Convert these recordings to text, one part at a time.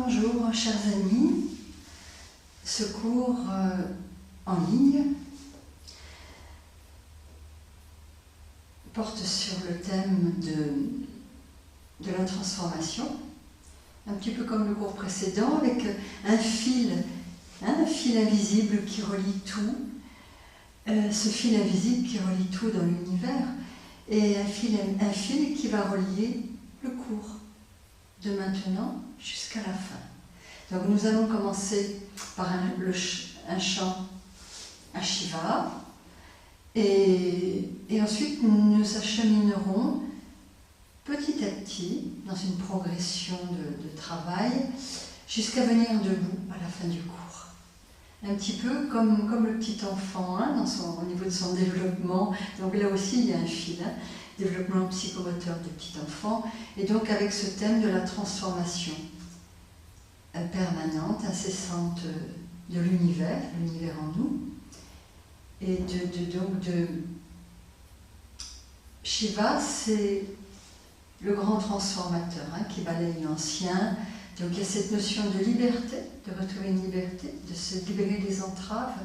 Bonjour chers amis, ce cours en ligne porte sur le thème de la transformation, un petit peu comme le cours précédent, avec un fil invisible qui relie tout, ce fil invisible qui relie tout dans l'univers, et un fil qui va relier le cours de maintenant jusqu'à la fin. Donc nous allons commencer par un chant à Shiva, et ensuite nous acheminerons petit à petit dans une progression de travail jusqu'à venir debout à la fin du cours. Un petit peu comme le petit enfant au niveau de son développement. Donc là aussi il y a un fil, développement psychomoteur du petit enfant, et donc avec ce thème de la transformation permanente, incessante de l'univers en nous, et de Shiva, c'est le grand transformateur qui balaye l'ancien. Donc il y a cette notion de liberté, de retrouver une liberté, de se libérer des entraves.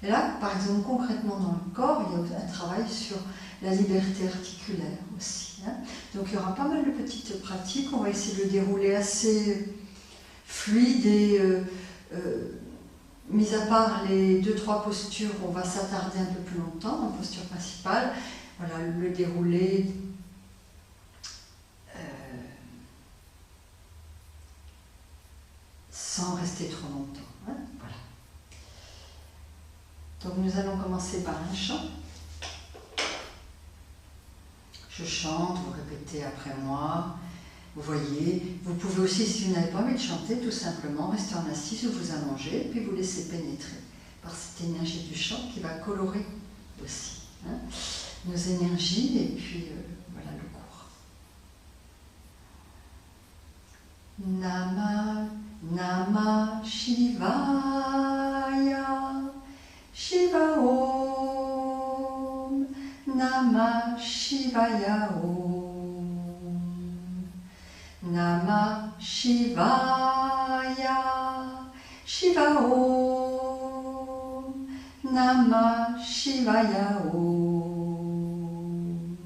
Et là, par exemple, concrètement dans le corps, il y a un travail sur la liberté articulaire aussi. Donc il y aura pas mal de petites pratiques, on va essayer de le dérouler assez fluide et mis à part les 2-3 postures, on va s'attarder un peu plus longtemps en posture principale. Voilà, le dérouler sans rester trop longtemps. Voilà. Donc nous allons commencer par un chant. Je chante, vous répétez après moi. Vous voyez, vous pouvez aussi, si vous n'avez pas envie de chanter, tout simplement rester en assise ou vous allonger, puis vous laisser pénétrer par cette énergie du chant qui va colorer aussi nos énergies, et puis voilà le cours. Namah Shivaya, Shiva Om, Namah Shivaya Om. Namah Shivaya, Shiva Om, Namah Shivaya Om,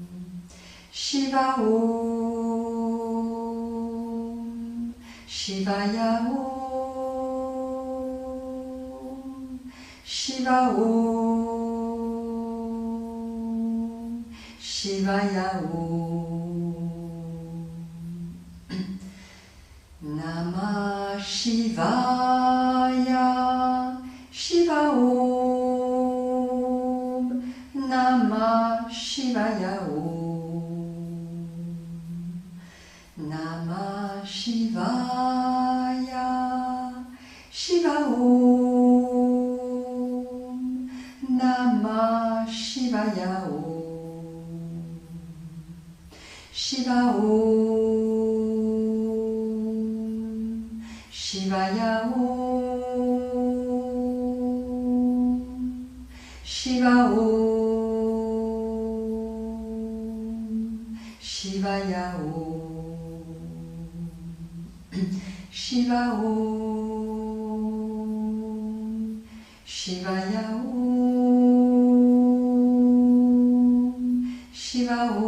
Shiva Om, Shivaya Om, Shiva Om, Shivaya Om. Namah Shivaya, Shiva Om, Namah Shivaya Om, Namah Shivaya, Shiva Om, Namah Shivaya Om, Shiva Om, Shivaya Om, Shiva Om, Shivaya Om, Shiva Om, Shivaya Om, Shiva Om,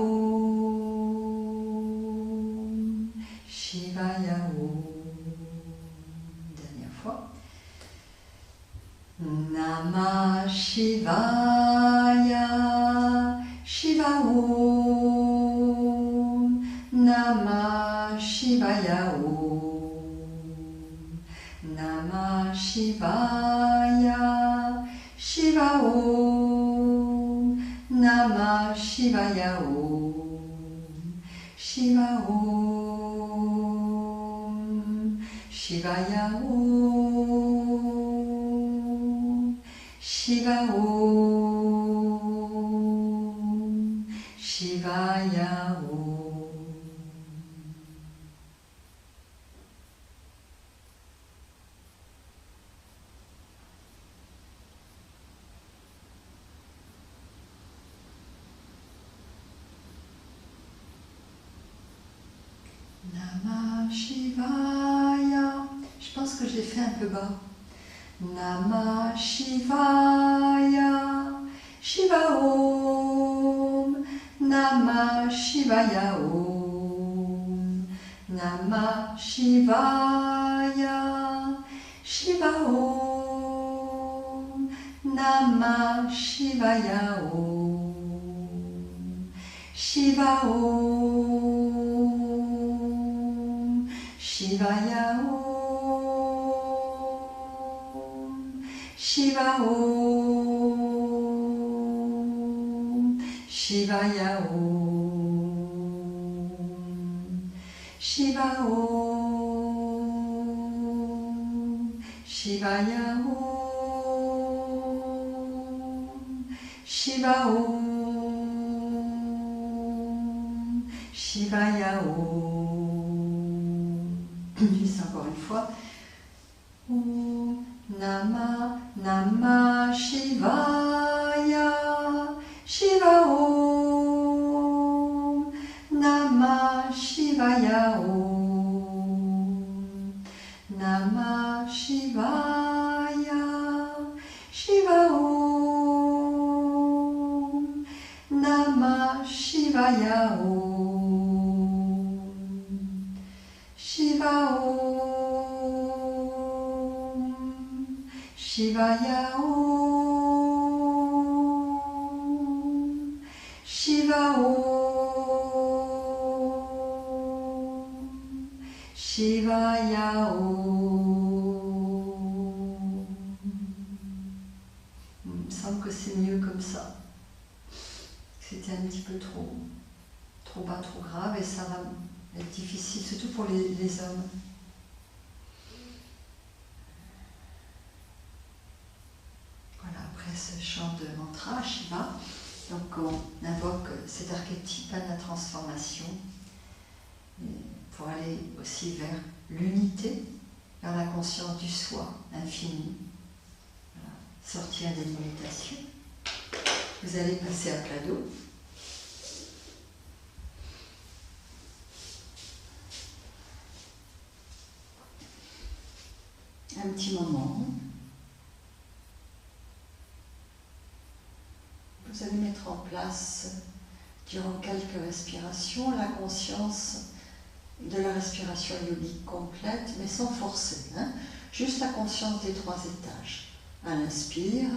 Shivaya Om. Namah Shivaya, Shiva Om, Namah Shivaya Om, Namah Shivaya, Shiva Om, Namah Shivaya Om, Shiva Om, Shivaya Om, Shiva Om, Shivaya Om. Namah Shivaya, que je l'ai fait un peu bas. Namah Shivaya, Shiva Om, Namah Shivaya Om, Namah Shivaya, Shiva Om, Namah Shivaya Om, Shiva Om, Shivaya Om, Shiva Om, Shivaya Om, Shiva Om, Shivaya Om, Shiva Om, Shivaya Om. Juste encore une fois. Om Namah Shivaya, Shiva Om, Namah Shivaya Om, Namah Shivaya, Shiva Om, Namah Shivaya Om, Shiva Om, Shivaya Om, Shiva Om, Shivaya Om. Il me semble que c'est mieux comme ça. C'était un petit peu trop bas, trop grave, et ça va être difficile, surtout pour les hommes. Après ce chant de mantra, Shiva, donc on invoque cet archétype de la transformation pour aller aussi vers l'unité, vers la conscience du soi infini, voilà. Sortir des limitations. Vous allez passer à plat dos. Un petit moment. Vous allez mettre en place, durant quelques respirations, la conscience de la respiration yogique complète, mais sans forcer. Juste la conscience des 3 étages. À l'inspire,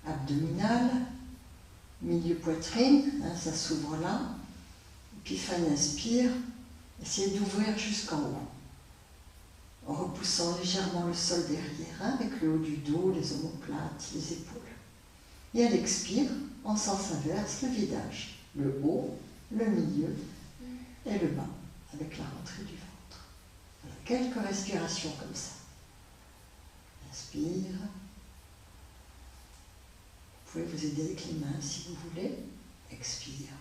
abdominal, milieu poitrine, ça s'ouvre là. Et puis fin d'inspire, essayez d'ouvrir jusqu'en haut, en repoussant légèrement le sol derrière, avec le haut du dos, les omoplates, les épaules. Et à l'expire, en sens inverse, le vidage, le haut, le milieu et le bas, avec la rentrée du ventre. Voilà, quelques respirations comme ça. Inspire. Vous pouvez vous aider avec les mains si vous voulez. Expire.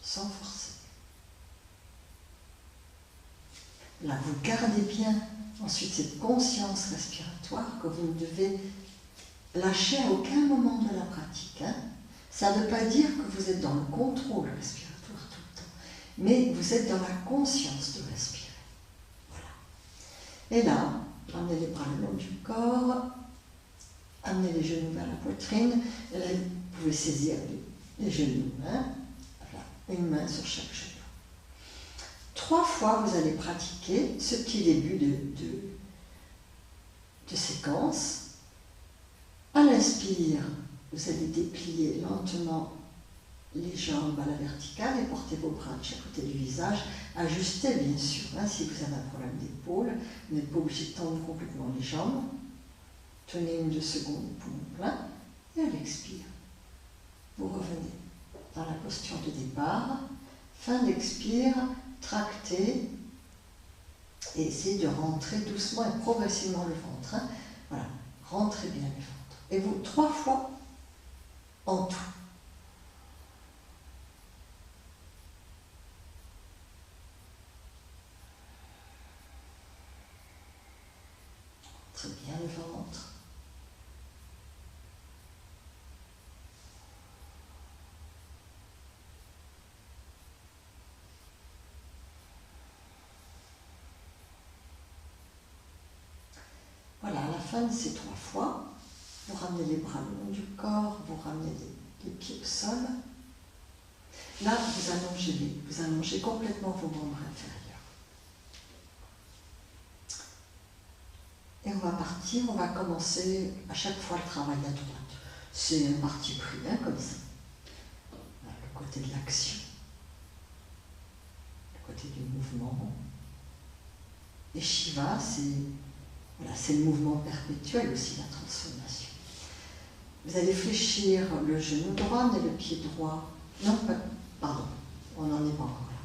Sans forcer. Là, vous gardez bien ensuite cette conscience respiratoire que vous ne devez lâcher à aucun moment de la pratique. Ça ne veut pas dire que vous êtes dans le contrôle respiratoire tout le temps, mais vous êtes dans la conscience de respirer. Voilà. Et là, amenez les bras le long du corps, amenez les genoux vers la poitrine, et là, vous pouvez saisir les genoux. Une main sur chaque genou. 3 fois, vous allez pratiquer ce petit début de séquence. À l'inspire, vous allez déplier lentement les jambes à la verticale et porter vos bras de chaque côté du visage. Ajustez bien sûr, si vous avez un problème d'épaule, vous n'êtes pas obligé de tendre complètement les jambes. Tenez 1-2 secondes, poumon plein, et à l'expire, vous revenez dans la posture de départ. Fin d'expire, tractez et essayez de rentrer doucement et progressivement le ventre. Voilà, rentrez bien le ventre. Et vous, 3 fois en tout. Très bien, le ventre. Voilà, à la fin de ces 3 fois, vous ramenez les bras le long du corps, vous ramenez les pieds au sol. Là, vous allongez complètement vos membres inférieurs. Et on va partir, on va commencer à chaque fois le travail à droite. C'est un parti pris, hein, comme ça. Voilà, le côté de l'action, le côté du mouvement. Et Shiva, c'est le mouvement perpétuel aussi, la transformation. Vous allez fléchir le genou droit et le pied droit. Non, pardon, on n'en est pas encore là.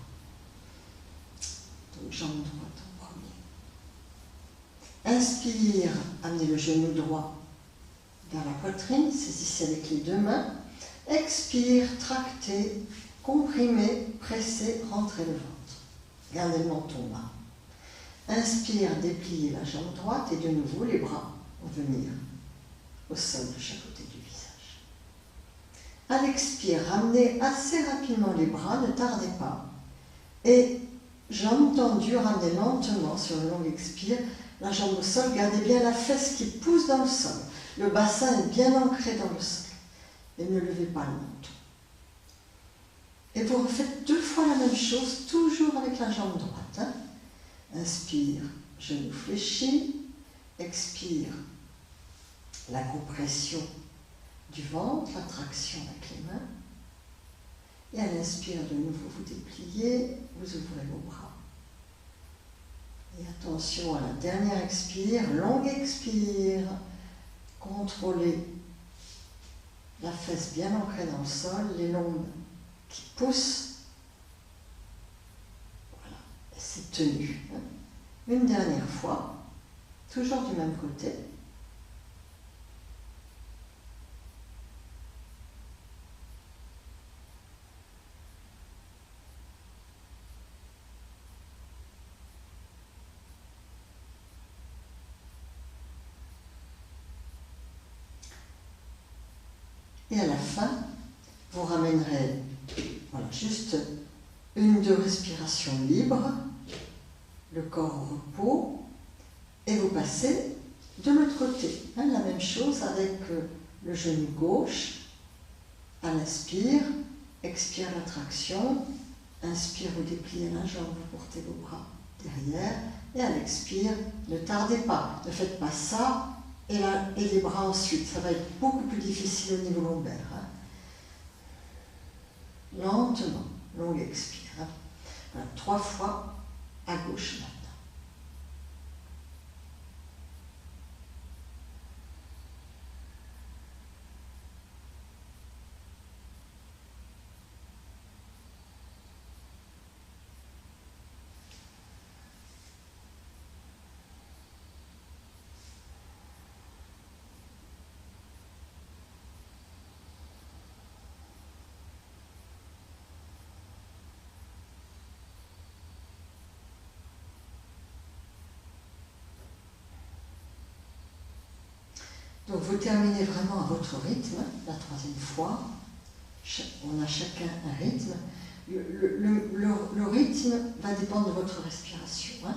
Donc, jambe droite en premier. Inspire, amenez le genou droit vers la poitrine, saisissez avec les 2 mains. Expire, tractez, comprimez, pressez, rentrez le ventre. Gardez le menton bas. Inspire, dépliez la jambe droite et de nouveau les bras vont venir au sol de chaque côté du visage. À l'expire, ramenez assez rapidement les bras, ne tardez pas. Et jambes tendues, ramenez lentement sur le long expire, la jambe au sol, gardez bien la fesse qui pousse dans le sol. Le bassin est bien ancré dans le sol. Et ne levez pas le menton. Et vous refaites 2 fois la même chose, toujours avec la jambe droite. Hein. Inspire, genou fléchi. Expire, la compression du ventre, la traction avec les mains. Et à l'inspire, de nouveau, vous dépliez, vous ouvrez vos bras. Et attention à la dernière expire, longue expire. Contrôlez la fesse bien ancrée dans le sol, les lombes qui poussent. Voilà, et c'est tenu. Une dernière fois, toujours du même côté. Et à la fin, vous ramènerez juste 1-2 respirations libres, le corps au repos, et vous passez de l'autre côté. La même chose avec le genou gauche. À l'inspire, expire la traction, inspire, vous dépliez la jambe, vous portez vos bras derrière, et à l'expire, ne tardez pas, ne faites pas ça, et les bras ensuite, ça va être beaucoup plus difficile au niveau lombaire. Hein. Lentement, longue expire. Hein. Voilà, 3 fois à gauche maintenant. Donc vous terminez vraiment à votre rythme, la 3e fois. On a chacun un rythme. Le rythme va dépendre de votre respiration. Hein.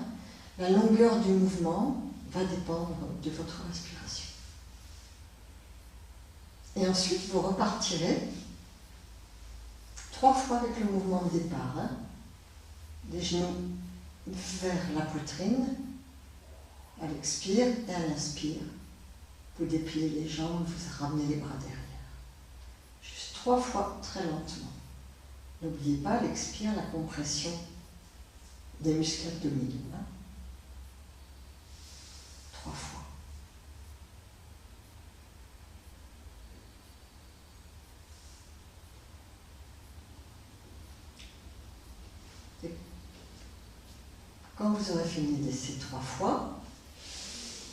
La longueur du mouvement va dépendre de votre respiration. Et ensuite, vous repartirez 3 fois avec le mouvement de départ. Hein. Les genoux vers la poitrine, à l'expire et à l'inspire. Vous dépliez les jambes, vous ramenez les bras derrière. Juste 3 fois, très lentement. N'oubliez pas, à l'expire, la compression des muscles abdominaux. Hein. 3 fois. Et quand vous aurez fini de ces 3 fois,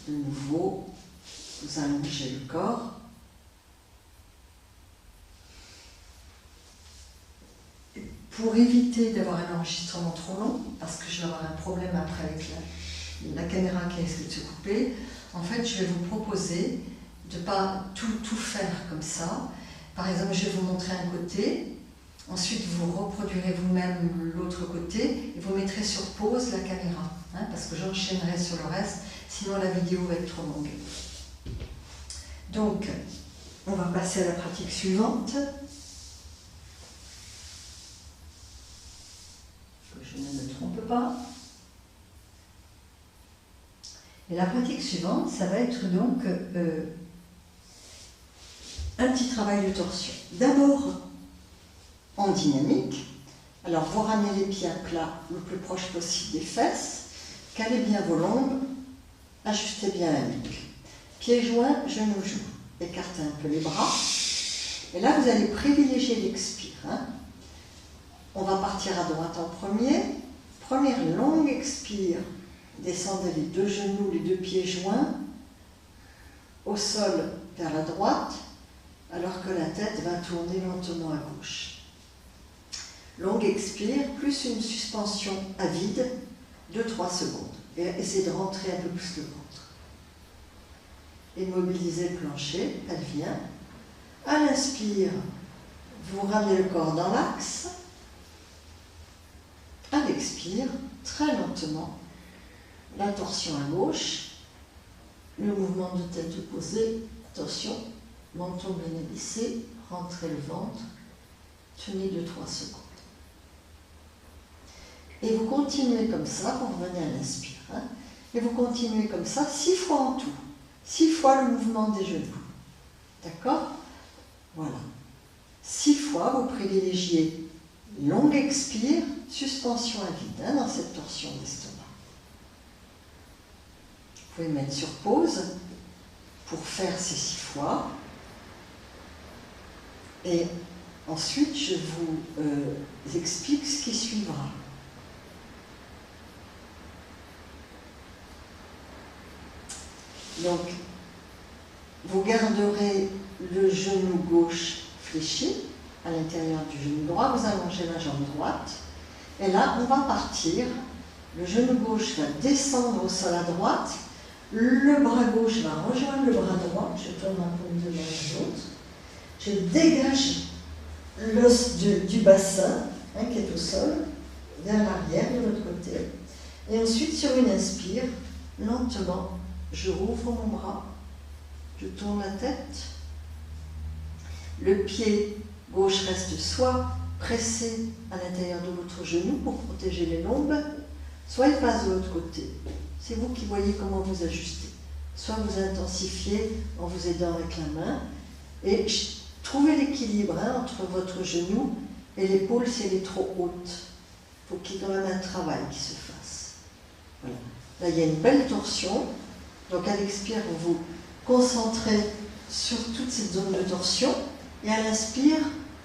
de nouveau, vous allongez le corps pour éviter d'avoir un enregistrement trop long, parce que je vais avoir un problème après avec la caméra qui risque de se couper, en fait, je vais vous proposer de ne pas tout faire comme ça. Par exemple, je vais vous montrer un côté, ensuite vous reproduirez vous-même l'autre côté, et vous mettrez sur pause la caméra, hein, parce que j'enchaînerai sur le reste, sinon la vidéo va être trop longue. Donc, on va passer à la pratique suivante. Que je ne me trompe pas. Et la pratique suivante, ça va être donc un petit travail de torsion. D'abord en dynamique. Alors vous ramenez les pieds à plat le plus proche possible des fesses, calez bien vos lombes, ajustez bien la nuque. Pieds joints, genoux joints. Écartez un peu les bras. Et là, vous allez privilégier l'expire. Hein. On va partir à droite en premier. Première longue expire. Descendez les deux genoux, les deux pieds joints au sol vers la droite, alors que la tête va tourner lentement à gauche. Longue expire, plus une suspension à vide de 3 secondes. Et essayez de rentrer un peu plus le ventre. Immobilisez le plancher, elle vient. À l'inspire, vous ramenez le corps dans l'axe. À l'expire, très lentement, la torsion à gauche, le mouvement de tête opposé, attention, menton bien abaissé, rentrez le ventre, tenez de 3 secondes. Et vous continuez comme ça, vous revenez à l'inspire, hein, et vous continuez comme ça 6 fois en tout, 6 fois le mouvement des genoux. D'accord? Voilà. 6 fois, vous privilégiez longue expire, suspension à vide, hein, dans cette torsion d'estomac. Vous pouvez mettre sur pause pour faire ces 6 fois. Et ensuite, je vous explique ce qui suivra. Donc, vous garderez le genou gauche fléchi à l'intérieur du genou droit, vous allongez la jambe droite. Et là, on va partir. Le genou gauche va descendre au sol à droite. Le bras gauche va rejoindre le bras droit. Je tourne ma paume de l'un à l'autre. Je dégage l'os du bassin, hein, qui est au sol, vers l'arrière de l'autre côté. Et ensuite, sur une inspire, lentement, je rouvre mon bras. Je tourne la tête. Le pied gauche reste soit pressé à l'intérieur de votre genou pour protéger les lombes, soit il passe de l'autre côté. C'est vous qui voyez comment vous ajustez. Soit vous intensifiez en vous aidant avec la main et trouvez l'équilibre, hein, entre votre genou et l'épaule si elle est trop haute. Il faut qu'il y ait quand même un travail qui se fasse. Voilà. Là, il y a une belle torsion. Donc à l'expire, vous vous concentrez sur toute cette zone de torsion et à l'inspire,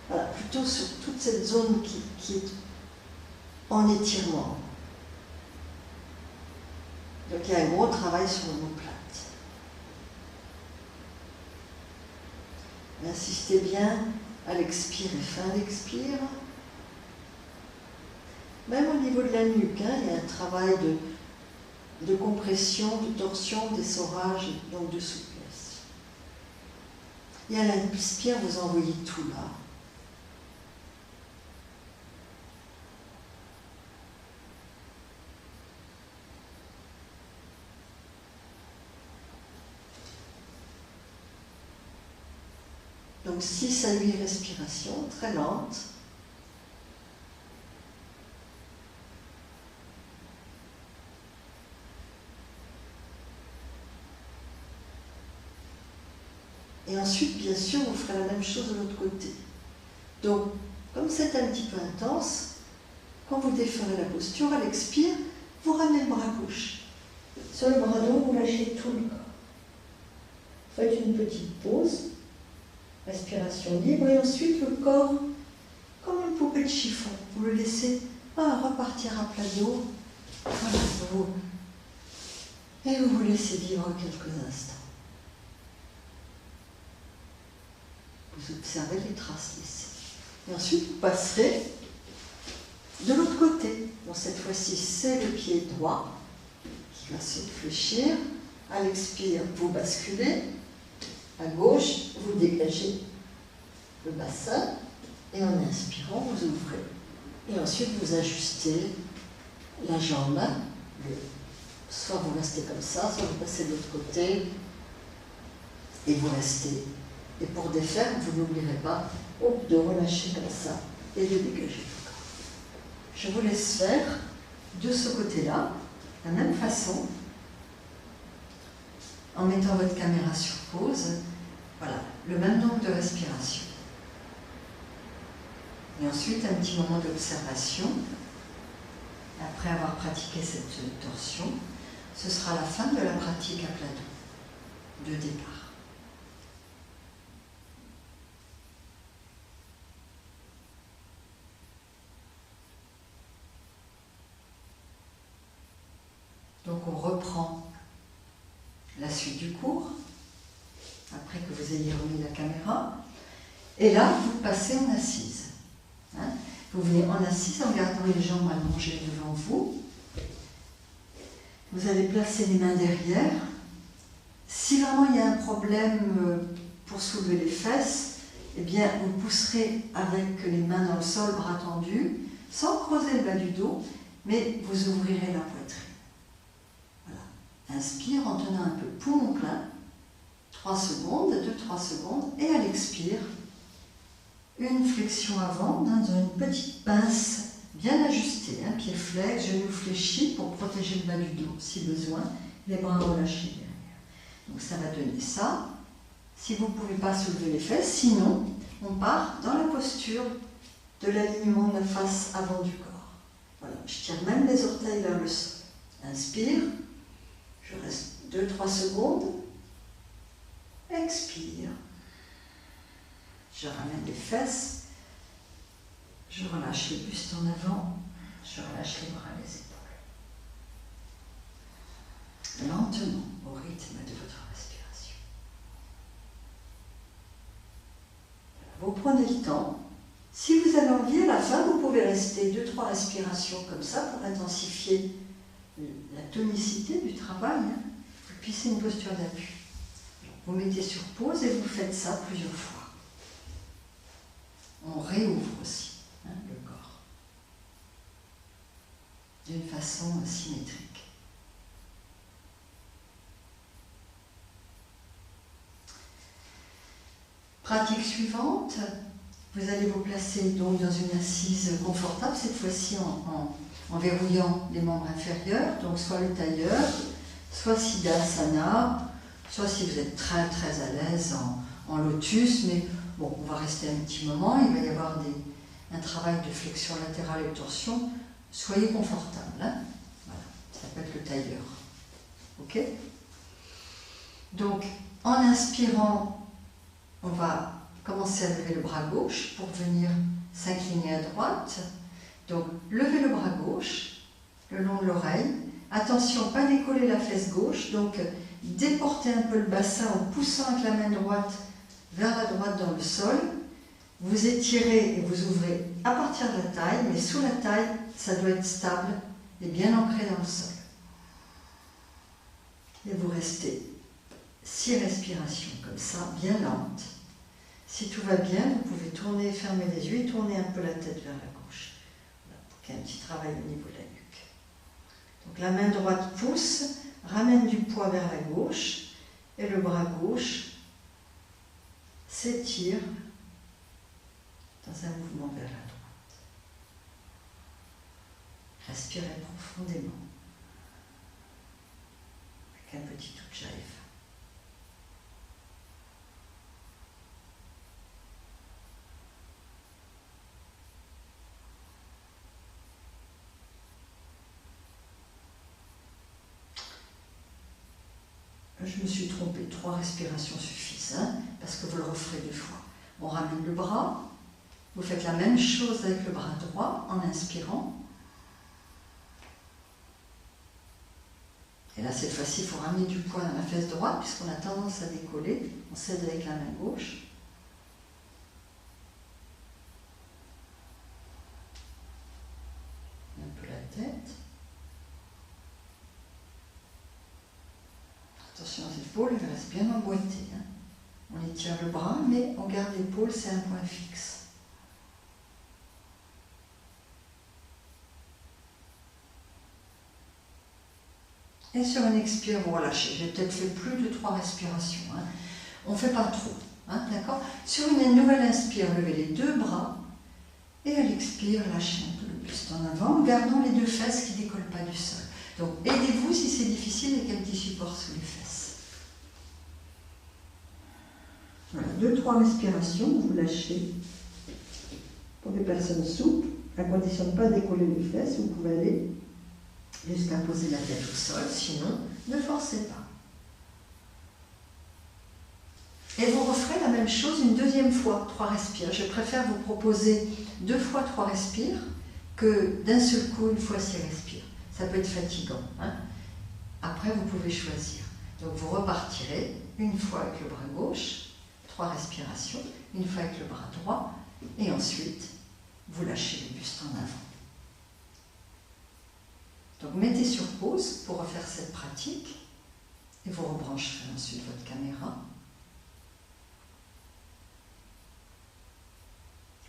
voilà, plutôt sur toute cette zone qui est en étirement. Donc il y a un gros travail sur l'omoplate. Insistez bien à l'expire et fin d'expire. Même au niveau de la nuque, hein, il y a un travail de compression, de torsion, d'essorage, donc de souplesse. Et à l'inspire, vous envoyez tout là. Donc 6 à 8 respirations, très lentes. Et ensuite, bien sûr, vous ferez la même chose de l'autre côté. Donc, comme c'est un petit peu intense, quand vous déferez la posture, à l'expire, vous ramenez le bras gauche. Sur le bras droit, vous lâchez tout le corps. Faites une petite pause, respiration libre, et ensuite le corps, comme une poupée de chiffon, vous le laissez repartir à plat dos. Voilà, et vous vous laissez vivre quelques instants. Vous observez les traces laissées. Et ensuite, vous passerez De l'autre côté, donc cette fois-ci, c'est le pied droit qui va se fléchir. À l'expire, vous basculez. À gauche, vous dégagez le bassin. Et en inspirant, vous ouvrez. Et ensuite, vous ajustez la jambe. Soit vous restez comme ça, soit vous passez de l'autre côté. Et vous restez. Et pour défaire, vous n'oublierez pas de relâcher comme ça et de dégager le corps. Je vous laisse faire de ce côté-là, de la même façon, en mettant votre caméra sur pause. Voilà, le même nombre de respirations. Et ensuite, un petit moment d'observation. Après avoir pratiqué cette torsion, ce sera la fin de la pratique à plat dos, de départ. Donc on reprend la suite du cours, après que vous ayez remis la caméra. Et là, vous passez en assise. Hein? Vous venez en assise en gardant les jambes allongées devant vous. Vous allez placer les mains derrière. Si vraiment il y a un problème pour soulever les fesses, eh bien vous pousserez avec les mains dans le sol, bras tendus, sans creuser le bas du dos, mais vous ouvrirez la poitrine. Voilà. Inspire en tenant un peu poumon plein, 3 secondes, 2-3 secondes, et à l'expire, une flexion avant dans une petite pince bien ajustée, hein, pied flex, genou fléchi pour protéger le bas du dos si besoin, les bras relâchés derrière. Donc ça va donner ça. Si vous ne pouvez pas soulever les fesses, sinon on part dans la posture de l'alignement de la face avant du corps. Voilà, je tire même les orteils vers le sol. Inspire, je reste 2-3 secondes, expire. Je ramène les fesses, je relâche le buste en avant, je relâche les bras, les épaules. Lentement, au rythme de votre respiration. Vous prenez le temps. Si vous avez envie, à la fin, vous pouvez rester 2-3 respirations comme ça pour intensifier la tonicité du travail. Hein. Et puis c'est une posture d'appui. Vous mettez sur pause et vous faites ça plusieurs fois. On réouvre aussi le corps d'une façon symétrique. Pratique suivante, vous allez vous placer donc dans une assise confortable, cette fois-ci en verrouillant les membres inférieurs, donc soit le tailleur, soit Siddhasana, soit si vous êtes très très à l'aise en lotus, mais bon, on va rester un petit moment, il va y avoir un travail de flexion latérale et de torsion. Soyez confortable. Hein, voilà, ça peut être le tailleur. Ok? Donc, en inspirant, on va commencer à lever le bras gauche pour venir s'incliner à droite. Donc, levez le bras gauche, le long de l'oreille. Attention, pas décoller la fesse gauche. Donc, déportez un peu le bassin en poussant avec la main droite vers la droite dans le sol, vous étirez et vous ouvrez à partir de la taille, mais sous la taille, ça doit être stable et bien ancré dans le sol. Et vous restez 6 respirations comme ça, bien lentes. Si tout va bien, vous pouvez tourner, fermer les yeux et tourner un peu la tête vers la gauche. Voilà, pour qu'il y ait un petit travail au niveau de la nuque. Donc la main droite pousse, ramène du poids vers la gauche et le bras gauche s'étire dans un mouvement vers la droite. Respirez profondément avec un petit Ujjayi. Je me suis trompée, 3 respirations suffisent, hein, parce que vous le referez 2 fois. On ramène le bras, vous faites la même chose avec le bras droit en inspirant. Et là, cette fois-ci, il faut ramener du poids dans la fesse droite, puisqu'on a tendance à décoller. On cède avec la main gauche. Attention aux épaules, elles restent bien emboîtées. Hein. On étire le bras, mais on garde l'épaule, c'est un point fixe. Et sur une expire, vous relâchez. J'ai peut-être fait plus de 3 respirations. Hein. On ne fait pas trop. Hein, d'accord ? Sur une nouvelle inspire, levez les 2 bras. Et à l'expire, lâchez un peu le buste en avant, gardant les 2 fesses qui ne décollent pas du sol. Donc aidez-vous si c'est difficile avec un petit support sous les fesses. Voilà, 2-3 respirations, vous lâchez. Pour des personnes souples, à condition de ne pas décoller les fesses, vous pouvez aller jusqu'à poser la tête au sol, sinon ne forcez pas. Et vous referez la même chose une deuxième fois, 3 respires. Je préfère vous proposer 2 fois 3 respires que d'un seul coup, une fois 6 respires. Ça peut être fatigant. Hein. Après, vous pouvez choisir. Donc vous repartirez une fois avec le bras gauche, 3 respirations, une fois avec le bras droit, et ensuite, vous lâchez le buste en avant. Donc mettez sur pause pour refaire cette pratique, et vous rebrancherez ensuite votre caméra.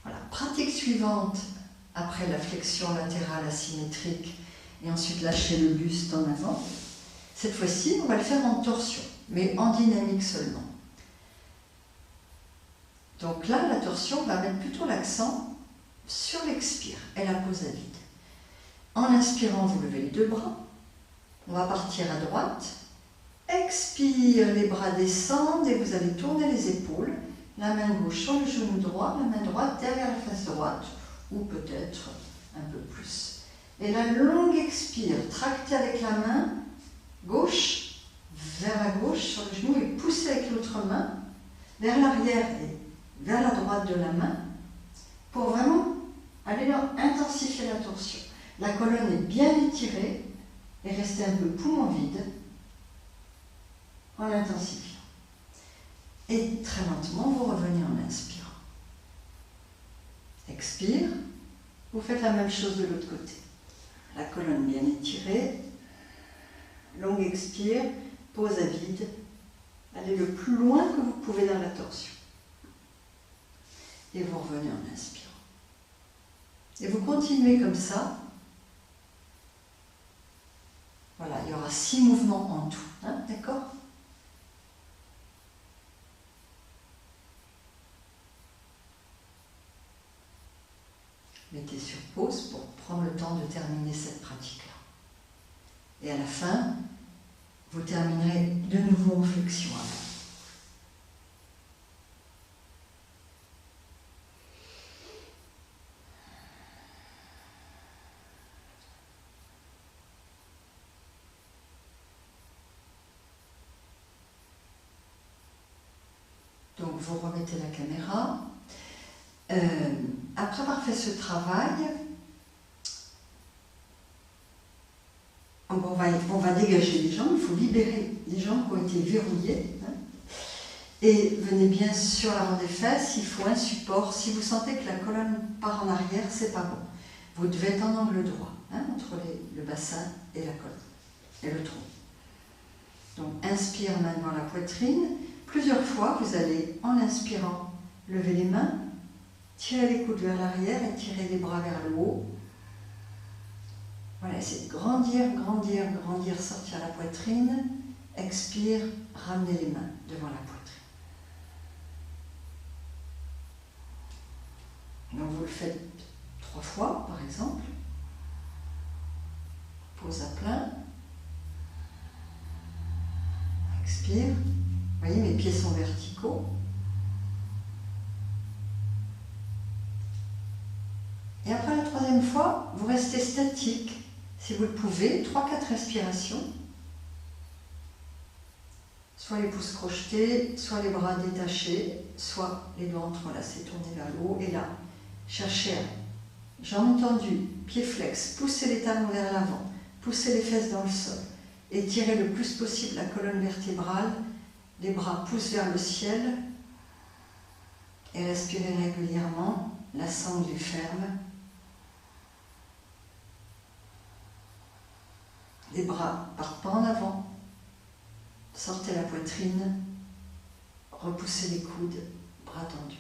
Voilà, pratique suivante, après la flexion latérale asymétrique et ensuite lâcher le buste en avant. Cette fois-ci, on va le faire en torsion, mais en dynamique seulement. Donc là, la torsion va mettre plutôt l'accent sur l'expire et la pause à vide. En inspirant, vous levez les 2 bras. On va partir à droite. Expire, les bras descendent et vous allez tourner les épaules. La main gauche sur le genou droit, la main droite derrière la face droite, ou peut-être un peu plus. Et la longue expire, tractez avec la main gauche, vers la gauche sur le genou et poussez avec l'autre main vers l'arrière et vers la droite de la main pour vraiment aller intensifier la torsion. La colonne est bien étirée et restez un peu poumon vide en intensifiant. Et très lentement, vous revenez en inspirant. Expire. Vous faites la même chose de l'autre côté. La colonne bien étirée. Longue expire. Pause à vide. Allez le plus loin que vous pouvez dans la torsion. Et vous revenez en inspirant. Et vous continuez comme ça. Voilà, il y aura 6 mouvements en tout. Hein, d'accord ? Mettez sur pause pour prendre le temps de terminer cette pratique-là. Et à la fin, vous terminerez de nouveau en flexion avant. Donc vous remettez la caméra. Après avoir fait ce travail, on va dégager les jambes, il faut libérer les jambes qui ont été verrouillées. Hein, et venez bien sur l'avant des fesses, il faut un support. Si vous sentez que la colonne part en arrière, c'est pas bon. Vous devez être en angle droit, hein, entre le bassin et la colonne, et le tronc. Donc inspire, main devant la poitrine. Plusieurs fois, vous allez, en inspirant, lever les mains, tirez les coudes vers l'arrière et tirez les bras vers le haut. Voilà, essayez de grandir, grandir, grandir, sortir la poitrine. Expire, ramenez les mains devant la poitrine. Donc vous le faites 3 fois, par exemple. Pose à plein. Expire. Vous voyez, mes pieds sont verticaux. Et après la 3e fois, vous restez statique, si vous le pouvez, 3-4 respirations. Soit les pouces crochetés, soit les bras détachés, soit les doigts entrelacés, tournés vers le haut. Et là, cherchez jambes tendues, pieds flex, poussez les talons vers l'avant, poussez les fesses dans le sol. Étirez le plus possible la colonne vertébrale, les bras poussent vers le ciel et respirez régulièrement, la sangle est ferme. Les bras partent pas en avant. Sortez la poitrine, repoussez les coudes, bras tendus.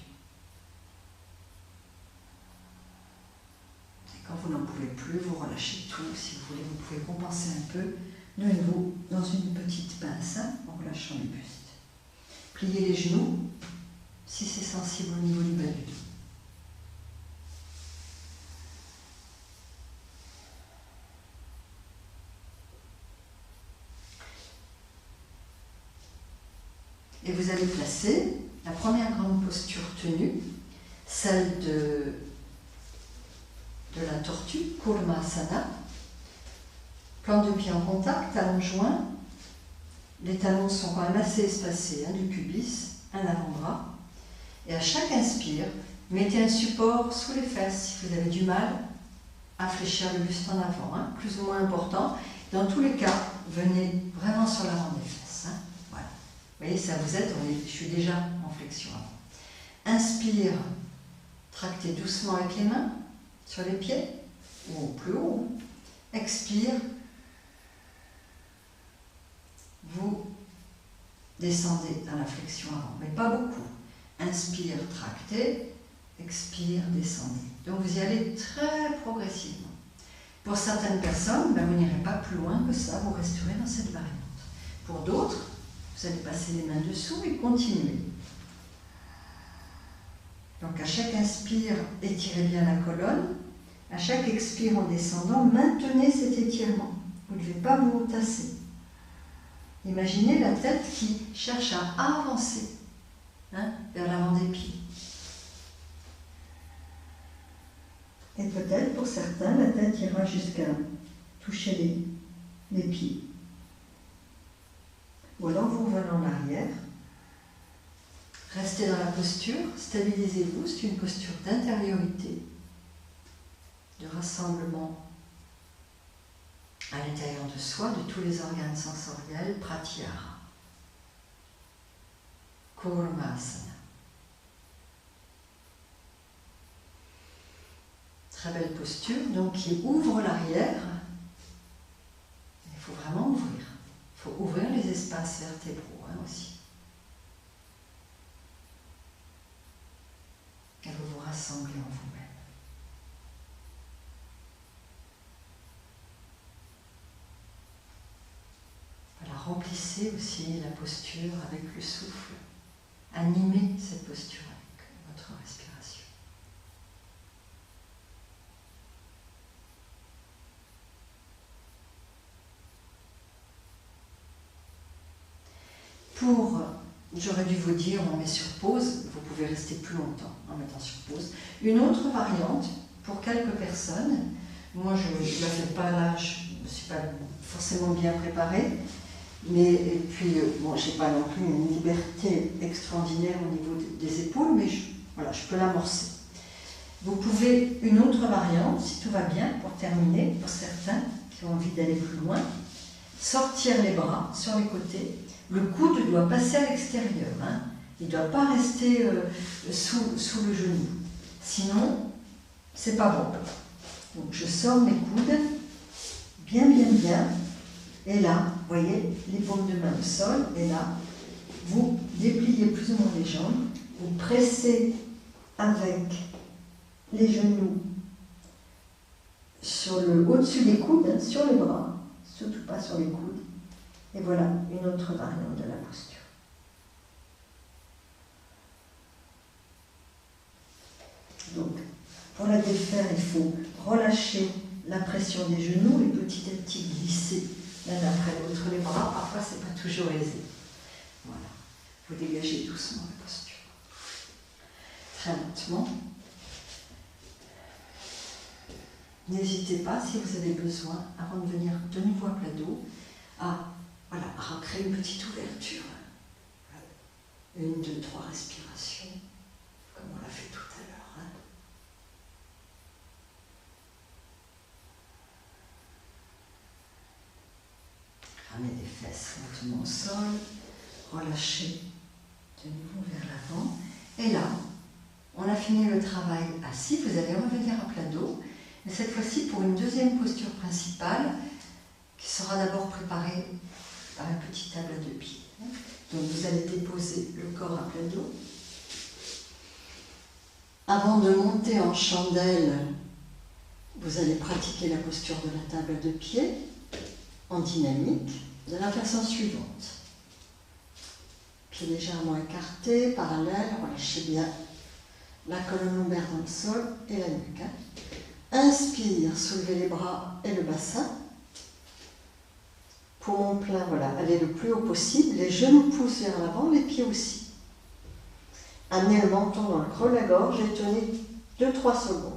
Et quand vous n'en pouvez plus, vous relâchez tout. Si vous voulez, vous pouvez compenser un peu. De nouveau, dans une petite pince, en relâchant le buste. Pliez les genoux, si c'est sensible au niveau du bas du dos. Et vous allez placer la première grande posture tenue, celle de la tortue, Kurmasana. Plante de pied en contact, talons joints. Les talons sont quand même assez espacés, du pubis, un avant-bras. Et à chaque inspire, mettez un support sous les fesses si vous avez du mal à fléchir le buste en avant, plus ou moins important. Dans tous les cas, venez vraiment sur l'avant des fesses. Voilà. Vous voyez, ça vous aide, je suis déjà en flexion avant. Inspire, tractez doucement avec les mains sur les pieds, ou plus haut. Expire, vous descendez à la flexion avant, mais pas beaucoup. Inspire, tractez, expire, descendez. Donc vous y allez très progressivement. Pour certaines personnes, vous n'irez pas plus loin que ça, vous resterez dans cette variante. Pour d'autres, vous allez passer les mains dessous et continuer. Donc à chaque inspire, étirez bien la colonne. À chaque expire en descendant, maintenez cet étirement. Vous ne devez pas vous tasser. Imaginez la tête qui cherche à avancer vers l'avant des pieds. Et peut-être pour certains, la tête ira jusqu'à toucher les pieds. Ou alors vous revenez en arrière. Restez dans la posture, stabilisez-vous, c'est une posture d'intériorité, de rassemblement à l'intérieur de soi, de tous les organes sensoriels, pratyahara. Kurmasana. Très belle posture, donc qui ouvre l'arrière. Il faut vraiment ouvrir. Il faut ouvrir les espaces vertébraux aussi. Et vous vous rassemblez en vous-même. Voilà, remplissez aussi la posture avec le souffle. Animez cette posture avec votre respiration. J'aurais dû vous dire, on met sur pause, vous pouvez rester plus longtemps en mettant sur pause. Une autre variante, pour quelques personnes, moi je ne la fais pas là, je ne suis pas forcément bien préparée, mais et puis bon, je n'ai pas non plus une liberté extraordinaire au niveau des épaules, mais voilà, je peux l'amorcer. Vous pouvez, une autre variante, si tout va bien, pour terminer, pour certains qui ont envie d'aller plus loin, sortir les bras sur les côtés. Le coude doit passer à l'extérieur, il ne doit pas rester sous le genou. Sinon, c'est pas bon. Donc je sors mes coudes, bien, et là, vous voyez, les paumes de main au sol, et là, vous dépliez plus ou moins les jambes, vous pressez avec les genoux au-dessus des coudes, sur les bras, surtout pas sur les coudes. Et voilà une autre variante de la posture. Donc, pour la défaire, il faut relâcher la pression des genoux et petit à petit glisser l'un après l'autre les bras. Parfois, ce n'est pas toujours aisé. Voilà. Vous dégagez doucement la posture. Très lentement. N'hésitez pas, si vous avez besoin, avant de venir de nouveau à plat dos, à recréer une petite ouverture. 1, 2, 3 respirations, comme on l'a fait tout à l'heure. Ramenez les fesses lentement au sol, relâchez de nouveau vers l'avant. Et là, on a fini le travail assis, vous allez revenir à plat dos, mais cette fois-ci pour une deuxième posture principale qui sera d'abord préparée par une petite table à 2 pieds. Donc vous allez déposer le corps à plat dos. Avant de monter en chandelle, vous allez pratiquer la posture de la table à deux pieds en dynamique de la façon suivante. Pieds légèrement écartés, parallèles, relâchez bien la colonne lombaire dans le sol et la nuque. Inspire, soulevez les bras et le bassin. Poumon plein, voilà, allez le plus haut possible, les genoux poussent vers l'avant, les pieds aussi. Amenez le menton dans le creux de la gorge et tenez 2-3 secondes.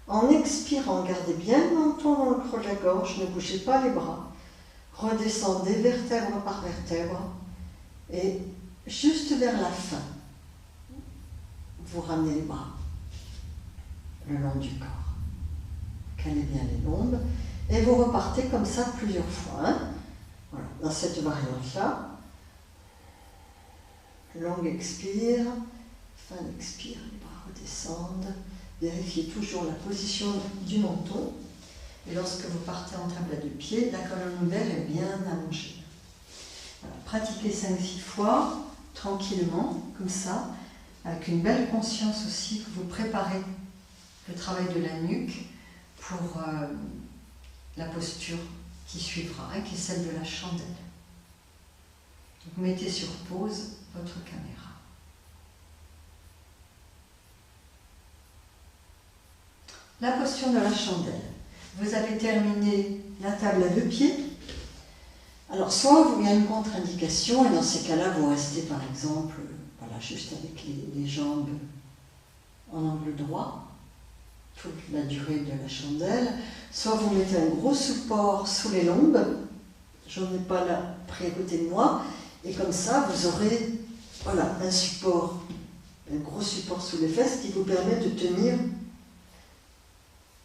En expirant, gardez bien le menton dans le creux de la gorge, ne bougez pas les bras. Redescendez vertèbre par vertèbre et juste vers la fin, vous ramenez les bras le long du corps. Calez bien les lombes et vous repartez comme ça plusieurs fois. Hein. Voilà, dans cette variante-là. Longue expire, fin d'expire, les bras redescendent. Vérifiez toujours la position du menton. Et lorsque vous partez en table à deux pieds, la colonne lombaire est bien allongée. Voilà, pratiquez 5-6 fois, tranquillement, comme ça, avec une belle conscience aussi que vous préparez le travail de la nuque pour la posture qui suivra, hein, qui est celle de la chandelle. Donc, mettez sur pause votre caméra. La posture de la chandelle. Vous avez terminé la table à deux pieds. Alors, soit il y a une contre-indication, et dans ces cas-là, vous restez par exemple, voilà, juste avec les jambes en angle droit, toute la durée de la chandelle. Soit vous mettez un gros support sous les lombes, j'en ai pas là pris à côté de moi, et comme ça, vous aurez voilà, un support, un gros support sous les fesses qui vous permet de tenir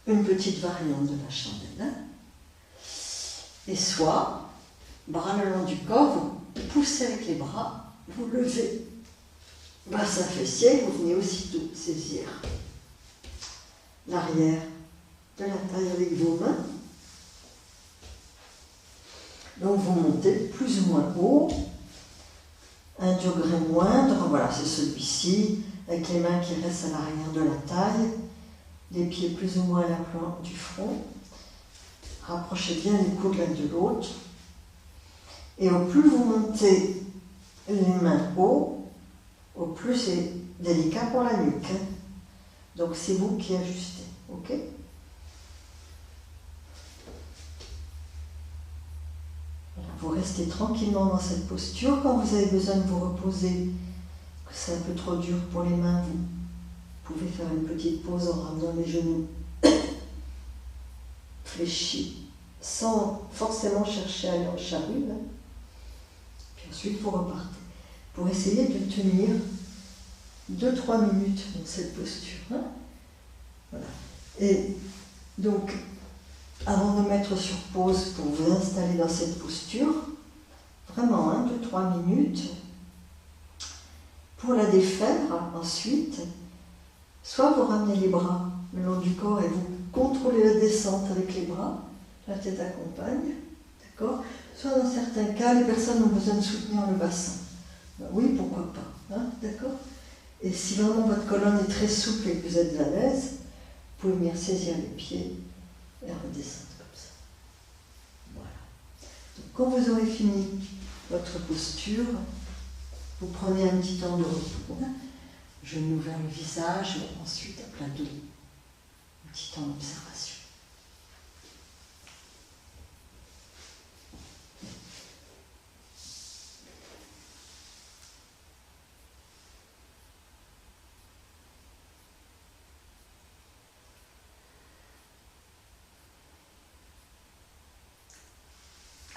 une petite variante de la chandelle. Hein. Et soit, bras le long du corps, vous poussez avec les bras, vous levez, bassin fessier, vous venez aussitôt saisir l'arrière de la taille avec vos mains. Donc vous montez plus ou moins haut, 1 degré moindre, voilà, c'est celui-ci, avec les mains qui restent à l'arrière de la taille, les pieds plus ou moins à l'aplan du front. Rapprochez bien les coudes l'un de l'autre. Et au plus vous montez les mains haut, au plus c'est délicat pour la nuque. Hein. Donc c'est vous qui ajustez, ok? Vous restez tranquillement dans cette posture. Quand vous avez besoin de vous reposer, que c'est un peu trop dur pour les mains, vous pouvez faire une petite pause en ramenant les genoux fléchis, sans forcément chercher à aller en charrue. Puis ensuite, vous repartez. Pour essayer de tenir 2-3 minutes dans cette posture. Hein. Voilà. Et donc, avant de mettre sur pause pour vous installer dans cette posture, vraiment 2-3 minutes, pour la défaire ensuite, soit vous ramenez les bras le long du corps et vous contrôlez la descente avec les bras, la tête accompagne, d'accord? Soit dans certains cas, les personnes ont besoin de soutenir le bassin. Ben oui, pourquoi pas, hein, d'accord? Et si vraiment votre colonne est très souple et que vous êtes à l'aise, vous pouvez venir saisir les pieds et redescendre comme ça. Voilà. Donc, quand vous aurez fini votre posture, vous prenez un petit temps de repos. Genoux ouvert le visage, et ensuite à plat dos. Un petit temps d'observation.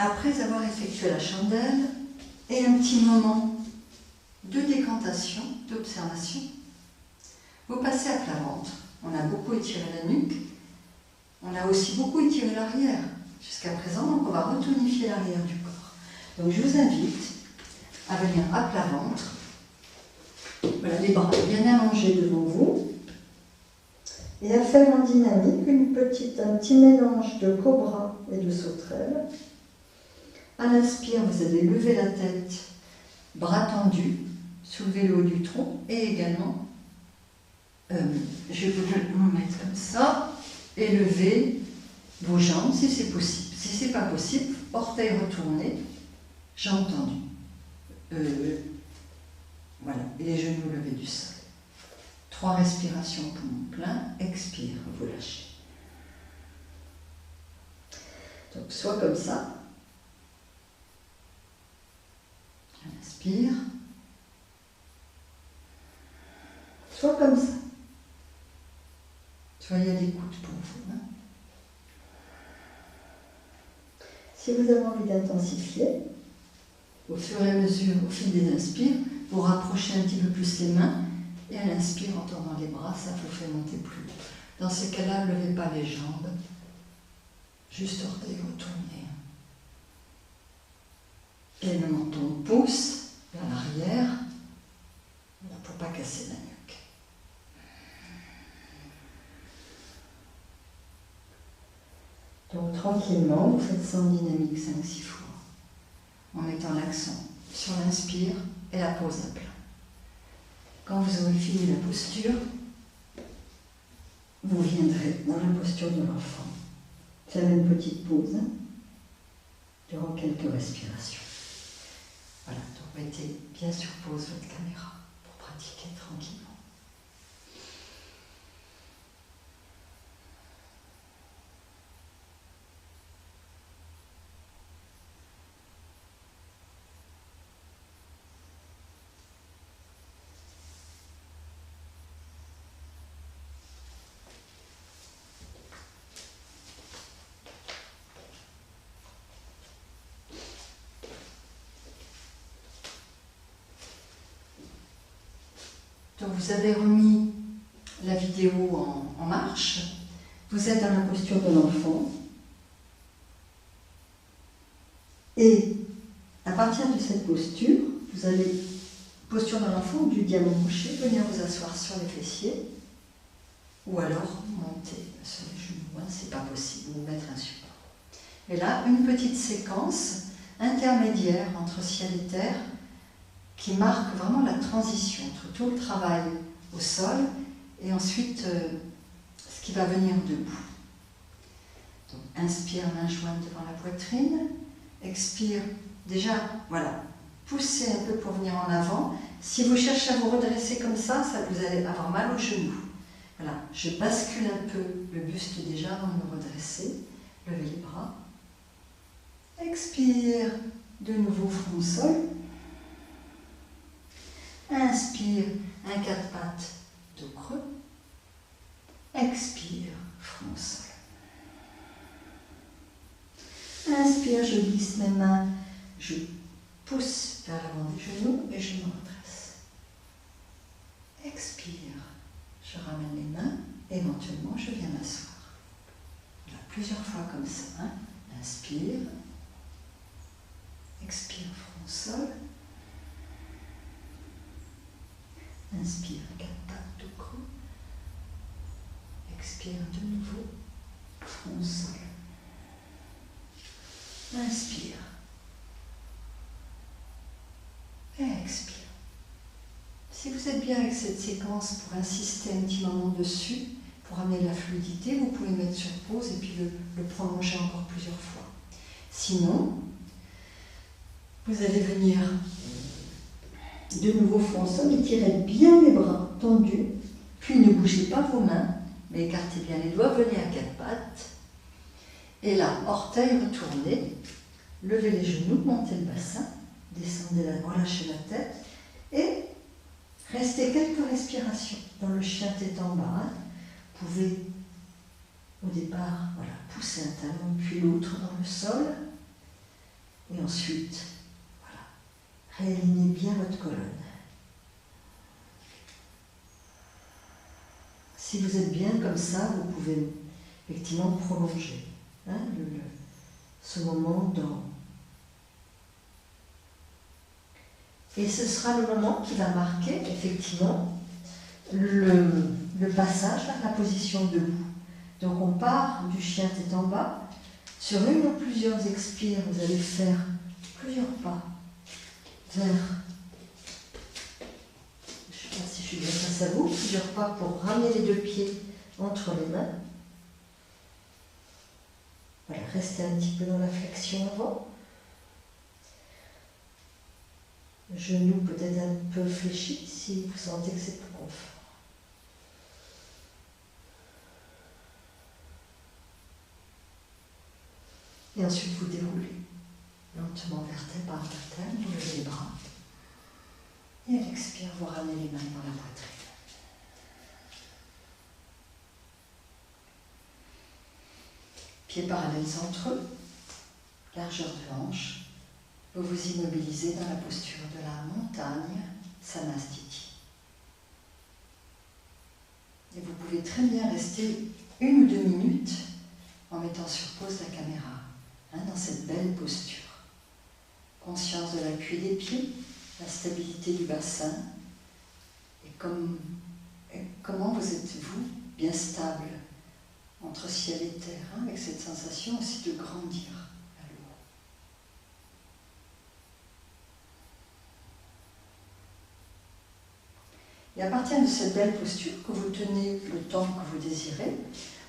Après avoir effectué la chandelle et un petit moment de décantation, d'observation, vous passez à plat ventre. On a beaucoup étiré la nuque, on a aussi beaucoup étiré l'arrière jusqu'à présent, donc on va retonifier l'arrière du corps. Donc je vous invite à venir à plat ventre, voilà, les bras bien allongés devant vous, et à faire en dynamique un petit mélange de cobra et de sauterelle, À l'inspire, vous allez lever la tête, bras tendus, soulever le haut du tronc et également, je vais vous mettre comme ça et lever vos jambes si c'est possible. Si ce n'est pas possible, orteils retournés, jambes tendues. Voilà, et les genoux levés du sol. 3 respirations poumon plein, expire, vous lâchez. Donc soit comme ça, inspire, soit comme ça. Soyez à l'écoute pour vous. Hein. Si vous avez envie d'intensifier, au fur et à mesure, au fil des inspires, vous rapprochez un petit peu plus les mains et à l'inspire, en tendant les bras, ça vous fait monter plus haut. Dans ces cas-là, ne levez pas les jambes, juste orteils retournés. Et le menton pousse vers l'arrière pour ne pas casser la nuque. Donc tranquillement, vous faites ça en dynamique 5-6 fois, en mettant l'accent sur l'inspire et la pause à plat. Quand vous aurez fini la posture, vous viendrez dans la posture de l'enfant. Faire une petite pause durant quelques respirations. Voilà, donc mettez bien sur pause votre caméra pour pratiquer tranquillement. Donc vous avez remis la vidéo en marche, vous êtes dans la posture de l'enfant et à partir de cette posture, vous allez, posture de l'enfant ou du diamant couché, venir vous asseoir sur les fessiers ou alors monter sur les genoux, c'est pas possible, vous mettre un support. Et là, une petite séquence intermédiaire entre ciel et terre qui marque vraiment la transition entre tout le travail au sol et ensuite ce qui va venir debout. Donc, inspire, main jointe devant la poitrine, expire, déjà, voilà, poussez un peu pour venir en avant. Si vous cherchez à vous redresser comme ça, vous allez avoir mal aux genoux. Voilà, je bascule un peu le buste déjà avant de me redresser, levez les bras. Expire, de nouveau front au sol. Inspire, un 4 pattes, dos creux. Expire, front au sol. Inspire, je glisse mes mains, je pousse vers l'avant des genoux et je me redresse. Expire, je ramène les mains, éventuellement je viens m'asseoir. Voilà, plusieurs fois comme ça. Hein. Inspire, expire, front au sol. Inspire, 4 pattes, dos creux. Expire de nouveau, front au sol. Inspire. Et expire. Si vous êtes bien avec cette séquence, pour insister un petit moment dessus, pour amener la fluidité, vous pouvez mettre sur pause et puis le prolonger encore plusieurs fois. Sinon, vous allez venir de nouveau front au sol, étirez bien les bras tendus, puis ne bougez pas vos mains, mais écartez bien les doigts, venez à 4 pattes. Et là, orteils retournés, levez les genoux, montez le bassin, descendez la, relâchez la tête et restez quelques respirations dans le chien tête en bas. Vous pouvez au départ voilà, pousser un talon puis l'autre dans le sol et ensuite voilà, réalignez bien votre colonne. Si vous êtes bien comme ça, vous pouvez effectivement prolonger hein, ce moment dans. Et ce sera le moment qui va marquer effectivement le passage vers la position debout. Donc on part du chien tête en bas. Sur une ou plusieurs expires, vous allez faire plusieurs pas vers, je ne sais pas si je suis bien face à vous, plusieurs pas pour ramener les deux pieds entre les mains. Voilà, restez un petit peu dans la flexion avant. Genoux peut-être un peu fléchis si vous sentez que c'est plus confort. Et ensuite vous déroulez lentement vertèbre par vertèbre, vous levez les bras. Et à l'expire, vous ramenez les mains dans la poitrine. Pieds parallèles entre eux, largeur de hanche. Vous vous immobilisez dans la posture de la montagne, Samastiti. Et vous pouvez très bien rester 1 ou 2 minutes en mettant sur pause la caméra, dans cette belle posture. Conscience de l'appui des pieds, la stabilité du bassin, et comment vous êtes-vous bien stable entre ciel et terre, avec cette sensation aussi de grandir à l'eau. Et à partir de cette belle posture, que vous tenez le temps que vous désirez,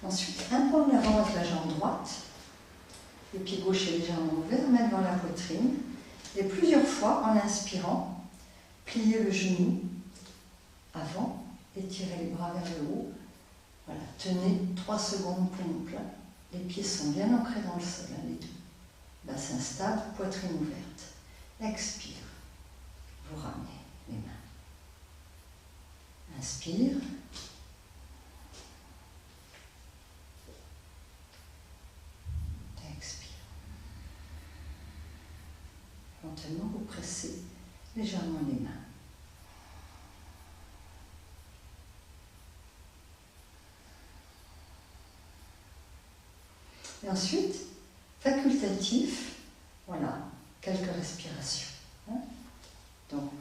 ensuite un pas en avant avec la jambe droite, le pied gauche est légèrement ouvert, main devant la poitrine, et plusieurs fois en inspirant, pliez le genou avant, étirez les bras vers le haut. Voilà, tenez 3 secondes poumon plein. Les pieds sont bien ancrés dans le sol, les deux. Bassin stable, poitrine ouverte. Expire. Vous ramenez les mains. Inspire. Expire. Éventuellement, vous pressez légèrement les mains. Et ensuite, facultatif, voilà, quelques respirations. Donc,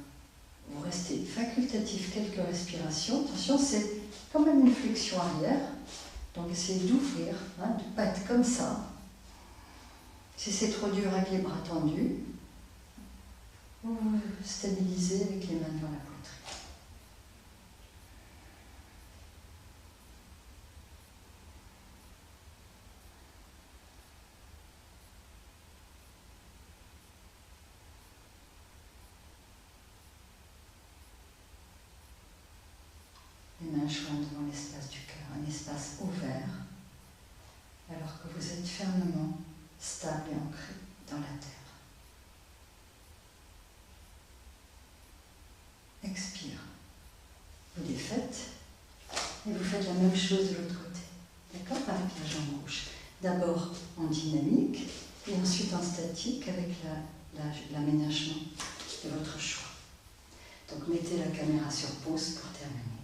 vous restez facultatif, quelques respirations. Attention, c'est quand même une flexion arrière. Donc, essayez d'ouvrir, de ne pas être comme ça. Si c'est trop dur avec les bras tendus, vous vous stabilisez avec les mains devant la poitrine. Les mains jointes devant l'espace du cœur, un espace ouvert, alors que vous êtes fermement stable et ancré dans la terre. Expire. Vous les faites et vous faites la même chose de l'autre côté. D'accord? Avec la jambe gauche. D'abord en dynamique et ensuite en statique avec l'aménagement de votre choix. Donc mettez la caméra sur pause pour terminer.